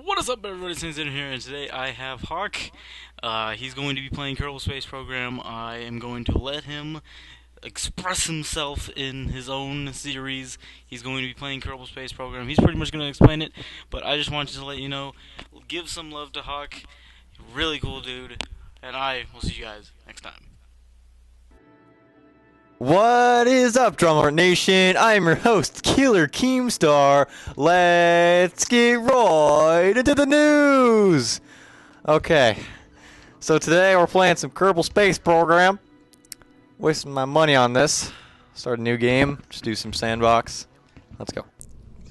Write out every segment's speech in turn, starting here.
What is up, everybody? Since in here, and today I have Hawk. He's going to be playing Kerbal Space Program. I am going to let him express himself in his own series. He's going to be playing Kerbal Space Program. He's pretty much going to explain it, but I just wanted to let you know, give some love to Hawk. Really cool dude, and I will see you guys next time. What is up, Drumlord Nation? I'm your host, Killer Keemstar. Let's get right into the news! Okay, so today we're playing some Kerbal Space Program. Wasting my money on this. Start a new game, just do some sandbox. Let's go.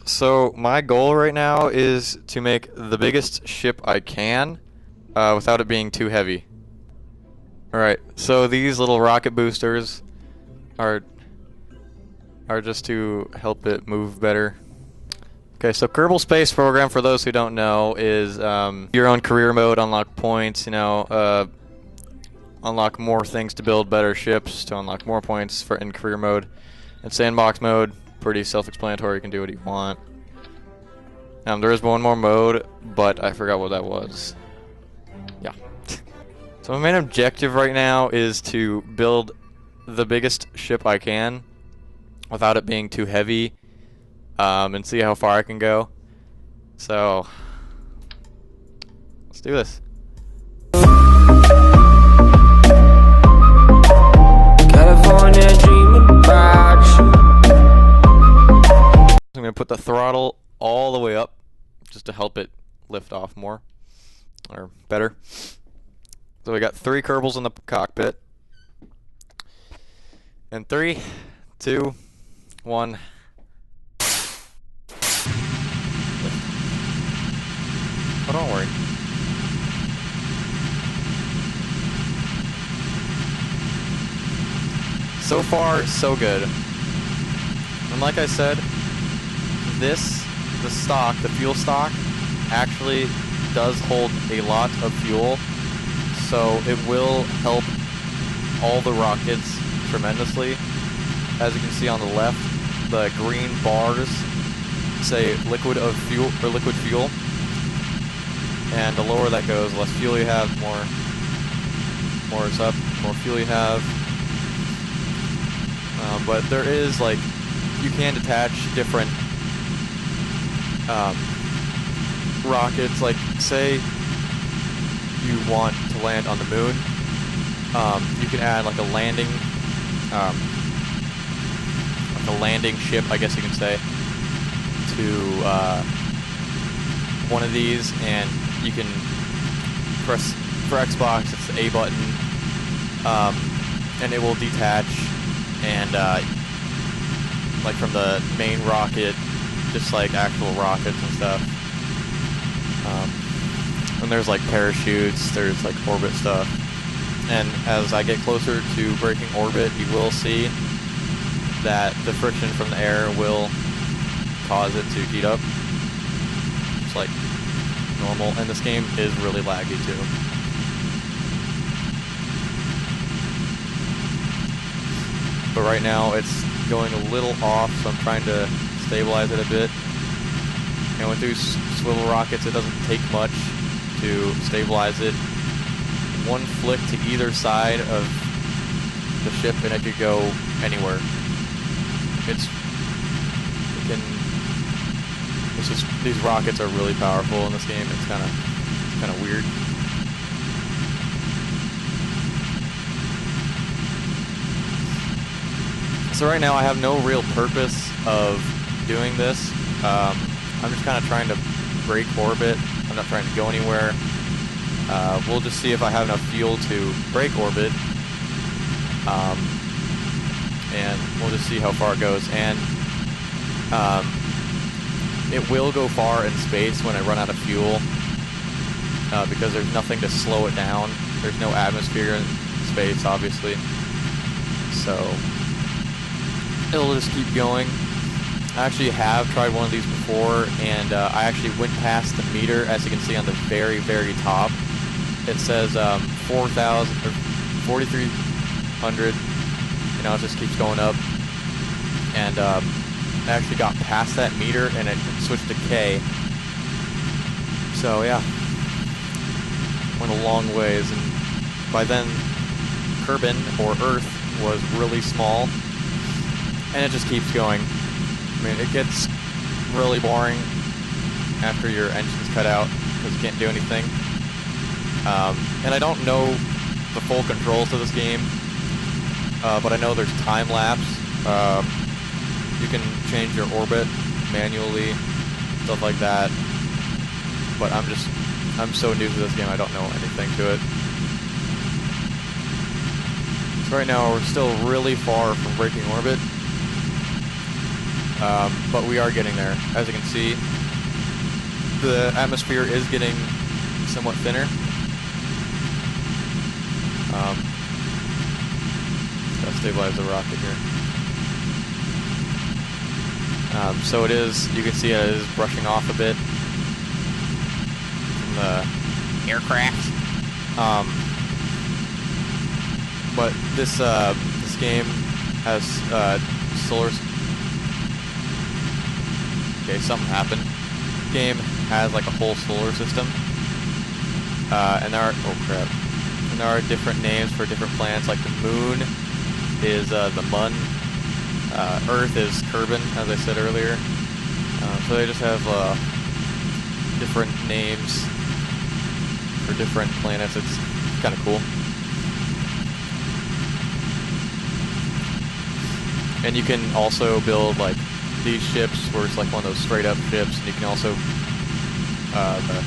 So my goal right now is to make the biggest ship I can without it being too heavy. Alright, so these little rocket boosters are just to help it move better. Okay, so Kerbal Space Program, for those who don't know, is your own career mode, unlock points, unlock more things to build better ships, to unlock more points for in career mode. And sandbox mode, pretty self-explanatory, you can do what you want. There is one more mode, but I forgot what that was. Yeah. So my main objective right now is to build the biggest ship I can without it being too heavy, and see how far I can go. So let's do this. California dreaming about you. I'm gonna put the throttle all the way up just to help it lift off more or better. So we got 3 Kerbals in the cockpit. And 3, 2, 1. Oh, don't worry. So far, so good. And like I said, the fuel stock, actually does hold a lot of fuel, so it will help all the rockets tremendously. As you can see on the left, the green bars say liquid fuel, and the lower that goes, the less fuel you have, more it's up, more fuel you have. But there is, like, you can detach different rockets. Like, say you want to land on the moon, you can add like a landing ship, I guess you can say, to one of these, and you can press for Xbox, it's the A button, and it will detach and like from the main rocket, just like actual rockets and stuff. And there's like parachutes, there's like orbit stuff. And as I get closer to breaking orbit, you will see that the friction from the air will cause it to heat up. It's like normal, and this game is really laggy too. But right now it's going a little off, so I'm trying to stabilize it a bit. And with these swivel rockets, it doesn't take much to stabilize it. One flick to either side of the ship and it could go anywhere. These rockets are really powerful in this game. It's kind of weird. So right now I have no real purpose of doing this. I'm just kind of trying to break orbit. I'm not trying to go anywhere. We'll just see if I have enough fuel to break orbit, and we'll just see how far it goes. And it will go far in space when I run out of fuel, because there's nothing to slow it down. There's no atmosphere in space, obviously, so it'll just keep going. I actually have tried one of these before, and I actually went past the meter, as you can see on the very, very top. It says 4,000 or 4,300. It just keeps going up. And I actually got past that meter and it switched to K. So yeah, went a long ways, and by then Kerbin, or Earth, was really small, and it just keeps going. I mean, it gets really boring after your engine's cut out because you can't do anything. And I don't know the full controls of this game, but I know there's time lapse. You can change your orbit manually, stuff like that. But I'm so new to this game, I don't know anything to it. So right now we're still really far from breaking orbit, but we are getting there. As you can see, the atmosphere is getting somewhat thinner. Gotta stabilize the rocket here. So it is, you can see it is brushing off a bit from the aircraft. But this game has solar. Okay, something happened. Game has like a whole solar system, and there are and there are different names for different planets. Like the moon is the Mun. Earth is Kerbin, as I said earlier. So they just have different names for different planets. It's kind of cool. And you can also build like these ships where it's like one of those straight up ships, and you can also the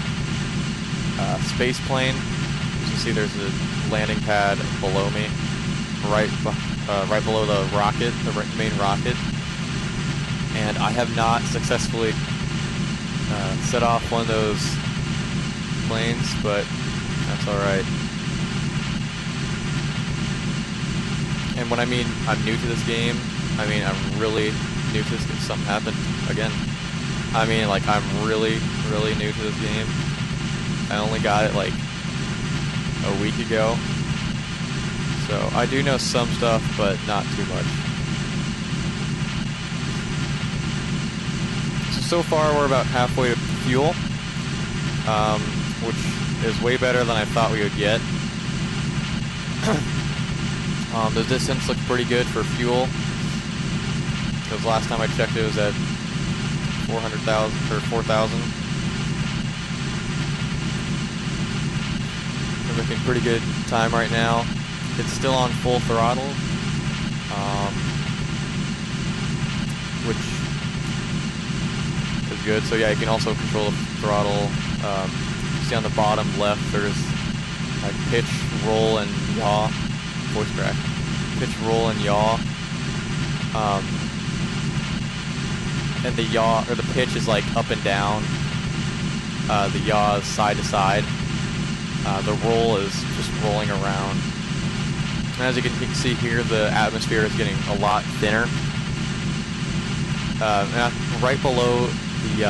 space plane. As you can see, there's a landing pad below me, right below the rocket, the main rocket. And I have not successfully set off one of those planes, but that's all right. And when I mean I'm new to this game, I mean I'm really new to this game. Something happened again. I mean, like, I'm really, really new to this game. I only got it like a week ago. So I do know some stuff, but not too much. So far we're about halfway to fuel, which is way better than I thought we would get. The distance looks pretty good for fuel, because last time I checked it was at 400,000 or 4,000. We're making pretty good time right now. It's still on full throttle, which is good. So yeah, you can also control the throttle. See on the bottom left, there's like pitch, roll, and yaw. Voice crack. Pitch, roll, and yaw. And the yaw, or the pitch, is like up and down. The yaw is side to side. The roll is just rolling around. And as you can see here, the atmosphere is getting a lot thinner. And right below the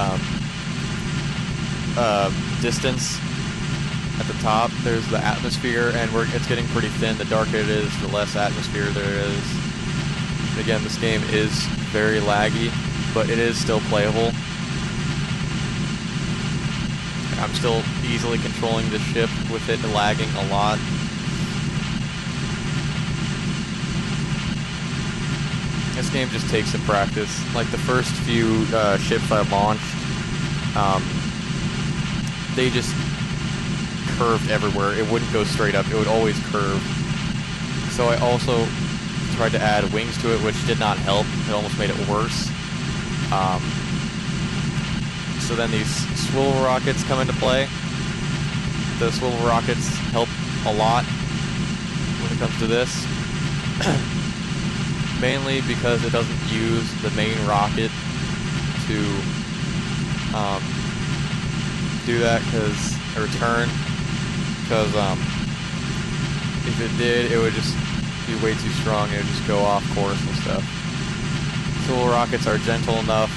distance at the top, there's the atmosphere, and it's getting pretty thin. The darker it is, the less atmosphere there is. And again, this game is very laggy, but it is still playable. I'm still easily controlling the ship with it lagging a lot. This game just takes some practice. Like the first few ships I launched, they just curved everywhere. It wouldn't go straight up. It would always curve. So I also tried to add wings to it, which did not help. It almost made it worse. So then these swivel rockets come into play. The swivel rockets help a lot when it comes to this. Mainly because it doesn't use the main rocket to do that, or turn, because if it did, it would just be way too strong. It would just go off course and stuff. Swivel rockets are gentle enough.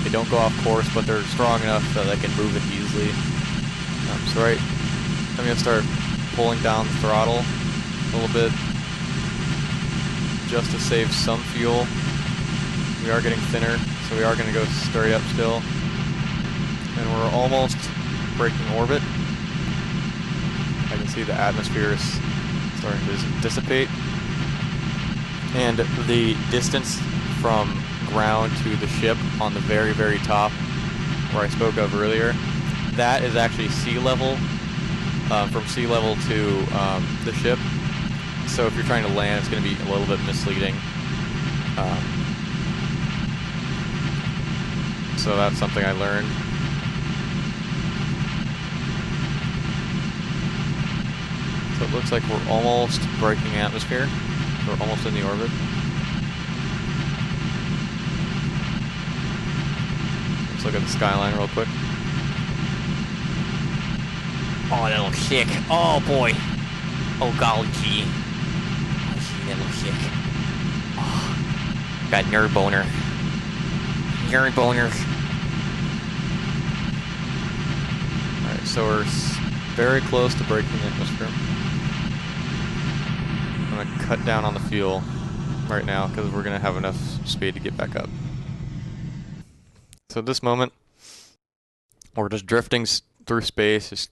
They don't go off course, but they're strong enough that they can move it easily. So right, I'm going to start pulling down the throttle a little bit, just to save some fuel. We are getting thinner, so we are going to go straight up still. And we're almost breaking orbit. I can see the atmosphere is starting to dissipate. And the distance from ground to the ship on the very, very top, where I spoke of earlier, that is actually sea level, from sea level to the ship. So if you're trying to land, it's going to be a little bit misleading. So that's something I learned. So it looks like we're almost breaking atmosphere. We're almost in the orbit. Let's look at the skyline real quick. Oh, that looks sick. Oh, boy. Oh, golly gee. Oh, gee, that looks sick. Oh, got nerd boner. Nerd boner. Alright, so we're very close to breaking the atmosphere. I'm going to cut down on the fuel right now because we're going to have enough speed to get back up. So at this moment, we're just drifting through space, just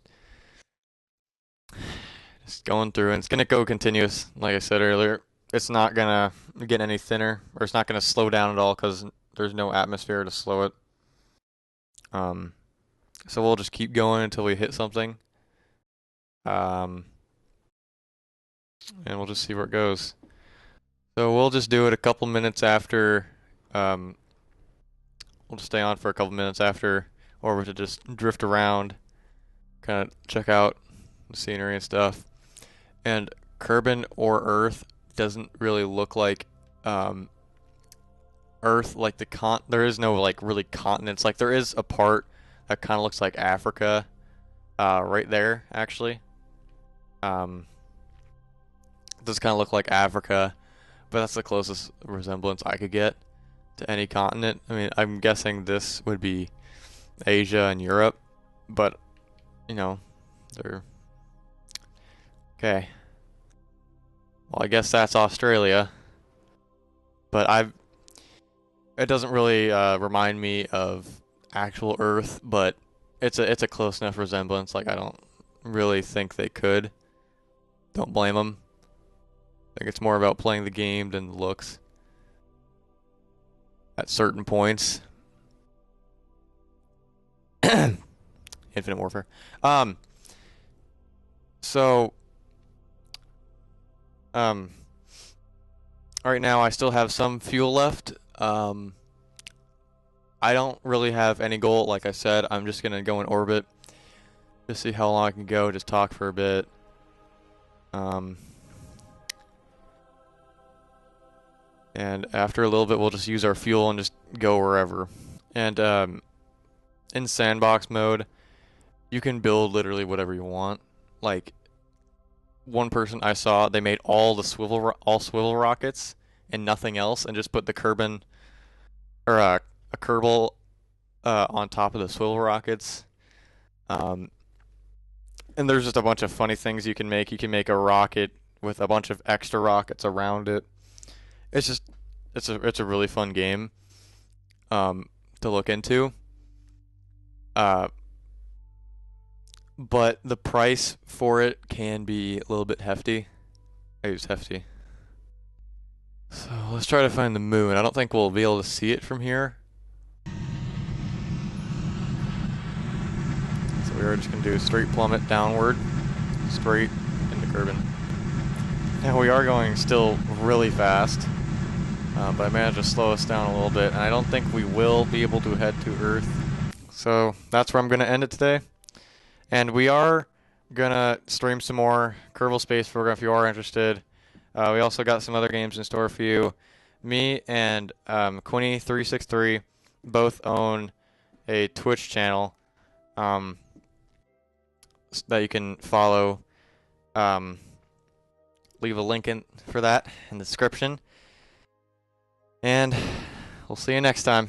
going through, and it's going to go continuous, like I said earlier. It's not going to get any thinner, or it's not going to slow down at all because there's no atmosphere to slow it. So we'll just keep going until we hit something. And we'll just see where it goes. So we'll just do it a couple minutes after, we'll just stay on for a couple minutes after orbit to just drift around, kind of check out the scenery and stuff. And Kerbin or Earth doesn't really look like Earth, like there is no like really continents. Like there is a part that kind of looks like Africa, right there actually. Does kind of look like Africa, but that's the closest resemblance I could get to any continent. I mean, I'm guessing this would be Asia and Europe, but you know, they're okay. Well, I guess that's Australia, but it doesn't really remind me of actual Earth, but it's a close enough resemblance. Like I don't really think they could. Don't blame them. I think it's more about playing the game than the looks at certain points. Infinite Warfare. So right now I still have some fuel left. I don't really have any goal, like I said. I'm just gonna go in orbit, just see how long I can go, just talk for a bit. And after a little bit, we'll just use our fuel and just go wherever. And in sandbox mode, you can build literally whatever you want. Like one person I saw, they made all swivel rockets and nothing else, and just put the Kerbin or a Kerbal on top of the swivel rockets. And there's just a bunch of funny things you can make. You can make a rocket with a bunch of extra rockets around it. It's a really fun game to look into. But the price for it can be a little bit hefty. I use hefty. So let's try to find the moon. I don't think we'll be able to see it from here. So we are just going to do a straight plummet downward, straight into Kerbin. Now we are going still really fast, but I managed to slow us down a little bit, and I don't think we will be able to head to Earth. So that's where I'm going to end it today. And we are going to stream some more Kerbal Space Program if you are interested. We also got some other games in store for you. Me and Quinny363 both own a Twitch channel that you can follow. Leave a link for that in the description. And we'll see you next time.